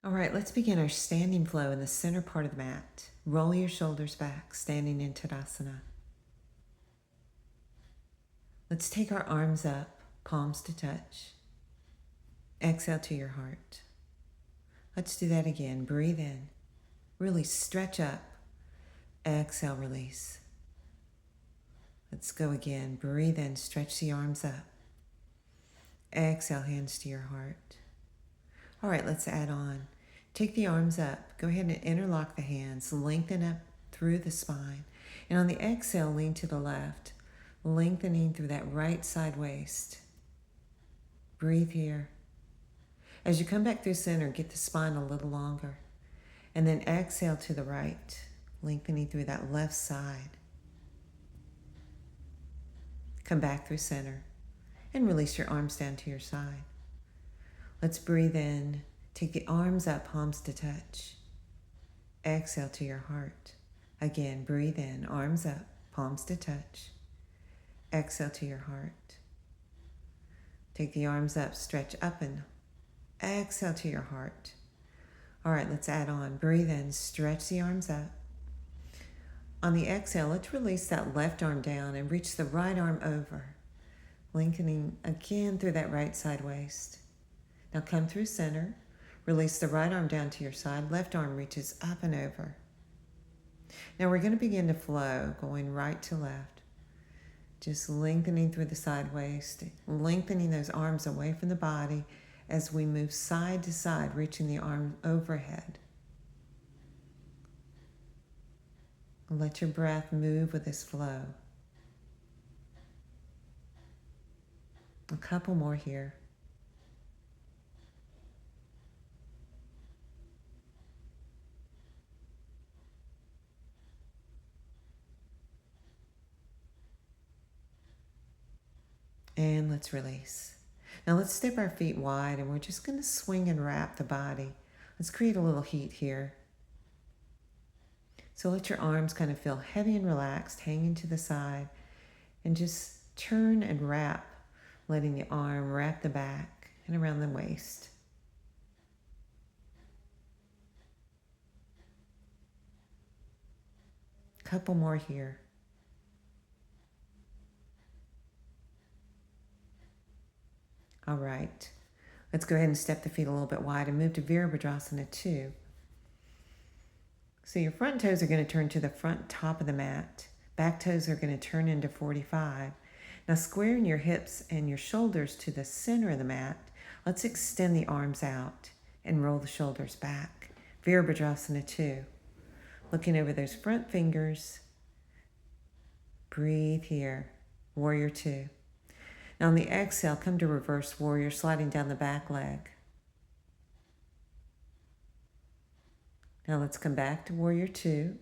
All right, let's begin our standing flow in the center part of the mat. Roll your shoulders back, standing in Tadasana. Let's take our arms up, palms to touch. Exhale to your heart. Let's do that again. Breathe in. Really stretch up. Exhale, release. Let's go again. Breathe in, stretch the arms up. Exhale, hands to your heart. All right, let's add on. Take the arms up. Go ahead and interlock the hands. Lengthen up through the spine. And on the exhale, lean to the left, lengthening through that right side waist. Breathe here. As you come back through center, get the spine a little longer. And then exhale to the right, lengthening through that left side. Come back through center and release your arms down to your side. Let's breathe in. Take the arms up, palms to touch. Exhale to your heart. Again, breathe in, arms up, palms to touch. Exhale to your heart. Take the arms up, stretch up and exhale to your heart. All right, let's add on. Breathe in, stretch the arms up. On the exhale, let's release that left arm down and reach the right arm over, lengthening again through that right side waist. Now come through center. Release the right arm down to your side. Left arm reaches up and over. Now we're going to begin to flow, going right to left. Just lengthening through the side waist, lengthening those arms away from the body as we move side to side, reaching the arm overhead. Let your breath move with this flow. A couple more here. And let's release. Now let's step our feet wide and we're just going to swing and wrap the body. Let's create a little heat here. So let your arms kind of feel heavy and relaxed, hanging to the side, and just turn and wrap, letting the arm wrap the back and around the waist. Couple more here. All right, let's go ahead and step the feet a little bit wide and move to Virabhadrasana 2. So your front toes are going to turn to the front top of the mat. Back toes are going to turn into 45. Now squaring your hips and your shoulders to the center of the mat, let's extend the arms out and roll the shoulders back. Virabhadrasana 2. Looking over those front fingers. Breathe here. Warrior 2. Now on the exhale, come to reverse warrior, sliding down the back leg. Now let's come back to warrior 2.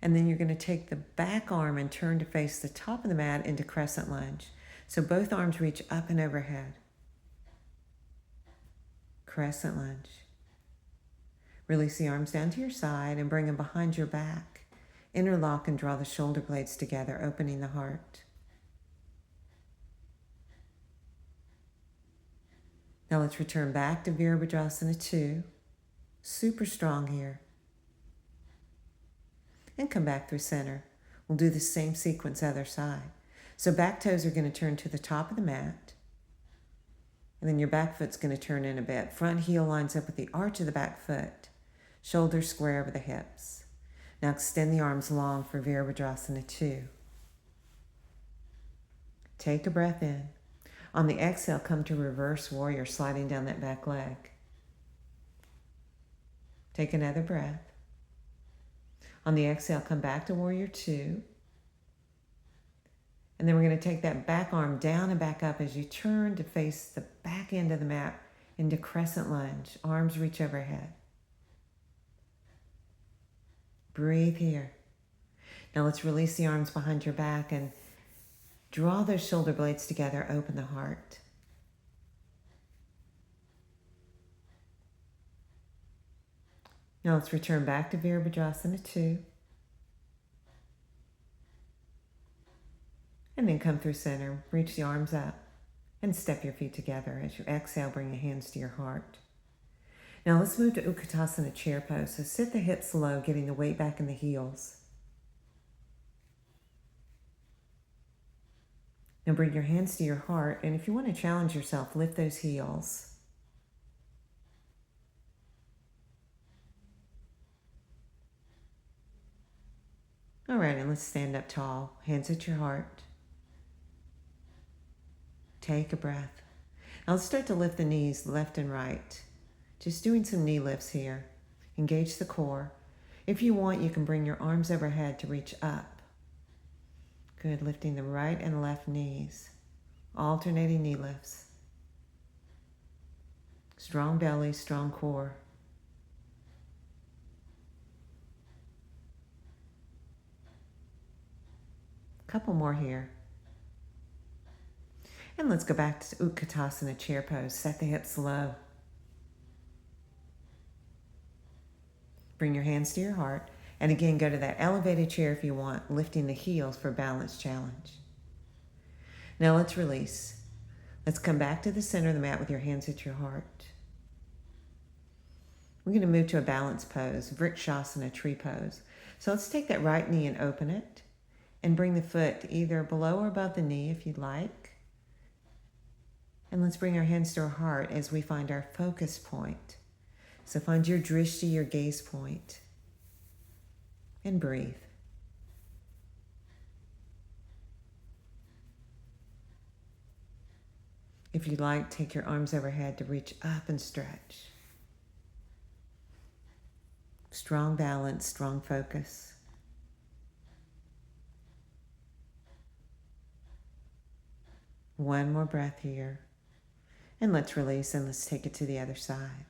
And then you're going to take the back arm and turn to face the top of the mat into crescent lunge. So both arms reach up and overhead. Crescent lunge. Release the arms down to your side and bring them behind your back. Interlock and draw the shoulder blades together, opening the heart. Now let's return back to Virabhadrasana 2. Super strong here. And come back through center. We'll do the same sequence other side. So back toes are going to turn to the top of the mat. And then your back foot's going to turn in a bit. Front heel lines up with the arch of the back foot. Shoulders square over the hips. Now extend the arms long for Virabhadrasana 2. Take a breath in. On the exhale, come to reverse warrior, sliding down that back leg. Take another breath. On the exhale, come back to warrior 2. And then we're going to take that back arm down and back up as you turn to face the back end of the mat into crescent lunge. Arms reach overhead. Breathe here. Now let's release the arms behind your back and draw those shoulder blades together, open the heart. Now let's return back to Virabhadrasana 2. And then come through center, reach the arms up, and step your feet together. As you exhale, bring your hands to your heart. Now let's move to Utkatasana chair pose. So sit the hips low, getting the weight back in the heels. Now bring your hands to your heart, and if you want to challenge yourself, lift those heels. All right, and let's stand up tall, hands at your heart. Take a breath. Now let's start to lift the knees left and right. Just doing some knee lifts here. Engage the core. If you want, you can bring your arms overhead to reach up. Good, lifting the right and left knees. Alternating knee lifts. Strong belly, strong core. Couple more here. And let's go back to Utkatasana chair pose. Set the hips low. Bring your hands to your heart. And again, go to that elevated chair if you want, lifting the heels for balance challenge. Now let's release. Let's come back to the center of the mat with your hands at your heart. We're going to move to a balance pose, Vrikshasana tree pose. So let's take that right knee and open it. And bring the foot either below or above the knee if you'd like. And let's bring our hands to our heart as we find our focus point. So find your drishti, your gaze point. And breathe. If you'd like, take your arms overhead to reach up and stretch. Strong balance, strong focus. One more breath here. And let's release and let's take it to the other side.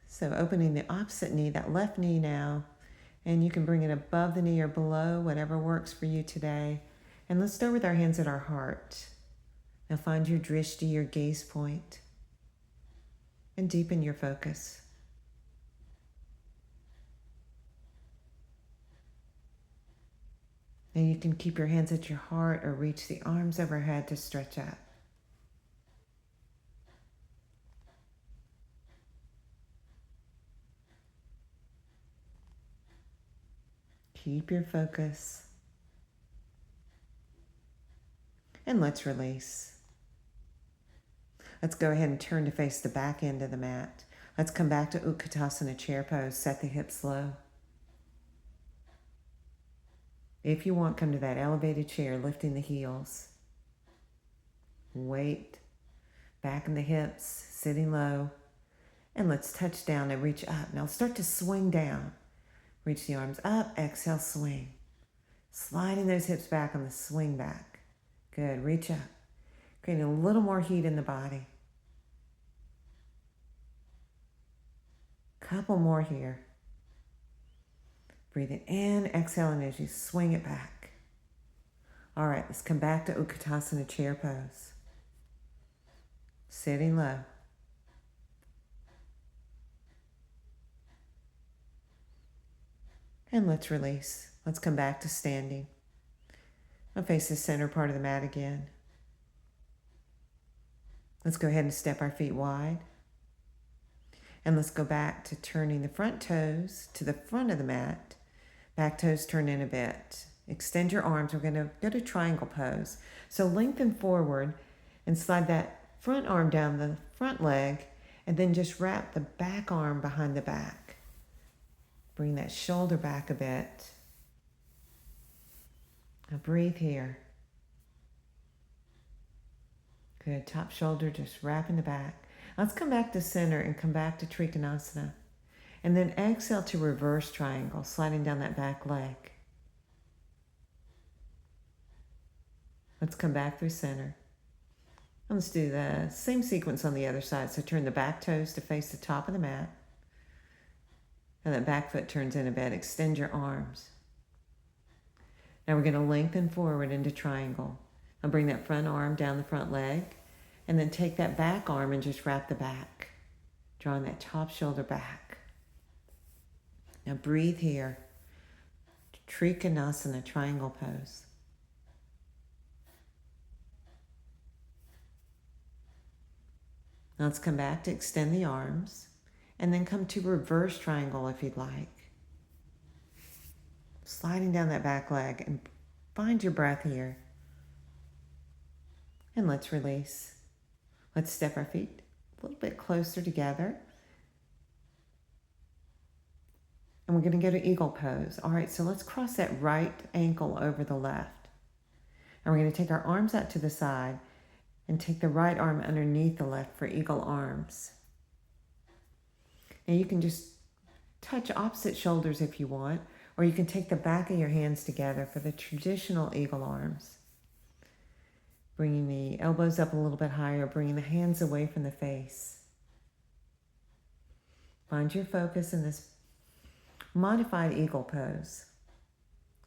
So opening the opposite knee, that left knee now, and you can bring it above the knee or below, whatever works for you today. And let's start with our hands at our heart. Now find your drishti, your gaze point, and deepen your focus. And you can keep your hands at your heart or reach the arms overhead to stretch up. Keep your focus. And let's release. Let's go ahead and turn to face the back end of the mat. Let's come back to Utkatasana chair pose. Set the hips low. If you want, come to that elevated chair, lifting the heels. Weight back in the hips, sitting low. And let's touch down and reach up. Now start to swing down. Reach the arms up, exhale, swing. Sliding those hips back on the swing back. Good, reach up. Creating a little more heat in the body. Couple more here. Breathing in, exhaling as you swing it back. All right, let's come back to Utkatasana chair pose. Sitting low. And let's release. Let's come back to standing. I'll face the center part of the mat again. Let's go ahead and step our feet wide. And let's go back to turning the front toes to the front of the mat. Back toes turn in a bit. Extend your arms. We're going to go to triangle pose. So lengthen forward and slide that front arm down the front leg and then just wrap the back arm behind the back. Bring that shoulder back a bit. Now breathe here. Good. Top shoulder just wrapping the back. Let's come back to center and come back to Trikonasana. And then exhale to reverse triangle, sliding down that back leg. Let's come back through center. And let's do the same sequence on the other side. So turn the back toes to face the top of the mat. And that back foot turns in a bit. Extend your arms. Now we're going to lengthen forward into triangle. I'll bring that front arm down the front leg. And then take that back arm and just wrap the back. Drawing that top shoulder back. Now breathe here. Trikonasana, triangle pose. Now let's come back to extend the arms and then come to reverse triangle if you'd like. Sliding down that back leg and find your breath here. And let's release. Let's step our feet a little bit closer together. And we're going to go to eagle pose. All right, so let's cross that right ankle over the left. And we're going to take our arms out to the side and take the right arm underneath the left for eagle arms. Now you can just touch opposite shoulders if you want, or you can take the back of your hands together for the traditional eagle arms. Bringing the elbows up a little bit higher, bringing the hands away from the face. Find your focus in this modified eagle pose.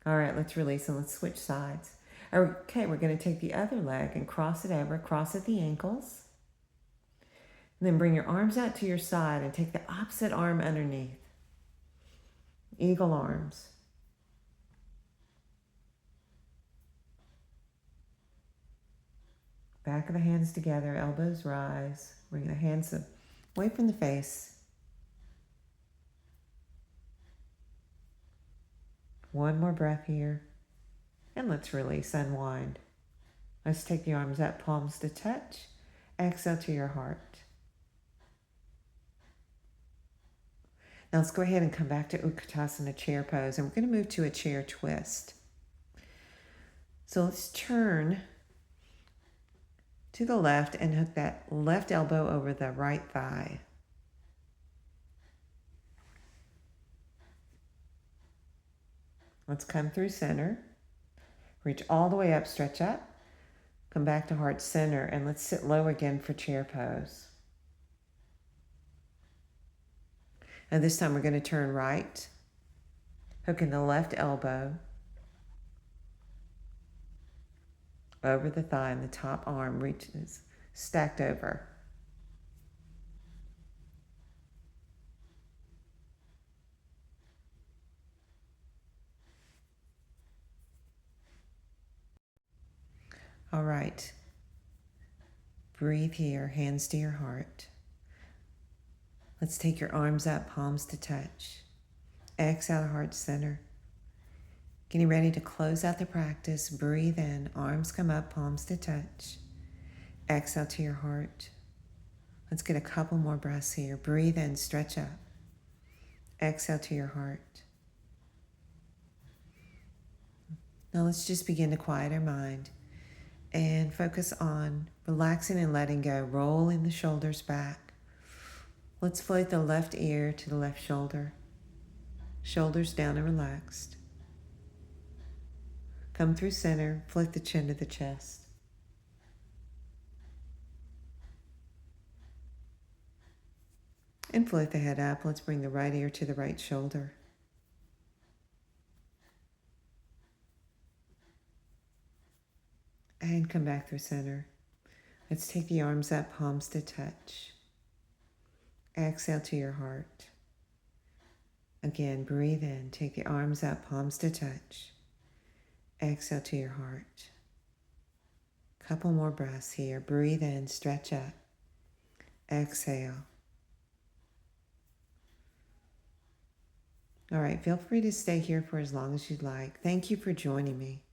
All right, let's release and let's switch sides. Okay, we're going to take the other leg and cross it over, cross at the ankles. And then bring your arms out to your side and take the opposite arm underneath. Eagle arms. Back of the hands together, elbows rise. Bring the hands away from the face. One more breath here. And let's release, unwind. Let's take the arms up, palms to touch. Exhale to your heart. Now let's go ahead and come back to Utkatasana chair pose. And we're going to move to a chair twist. So let's turn to the left and hook that left elbow over the right thigh. Let's come through center. Reach all the way up, stretch up. Come back to heart center and let's sit low again for chair pose. And this time we're going to turn right, hooking the left elbow over the thigh and the top arm reaches stacked over. All right. Breathe here, hands to your heart. Let's take your arms up, palms to touch. Exhale to heart center. Getting ready to close out the practice. Breathe in, arms come up, palms to touch. Exhale to your heart. Let's get a couple more breaths here. Breathe in, stretch up. Exhale to your heart. Now let's just begin to quiet our mind and focus on relaxing and letting go, rolling the shoulders back. Let's float the left ear to the left shoulder. Shoulders down and relaxed. Come through center, float the chin to the chest. And float the head up. Let's bring the right ear to the right shoulder. And come back through center. Let's take the arms up, palms to touch. Exhale to your heart. Again, breathe in. Take the arms up, palms to touch. Exhale to your heart. Couple more breaths here. Breathe in, stretch up. Exhale. All right, feel free to stay here for as long as you'd like. Thank you for joining me.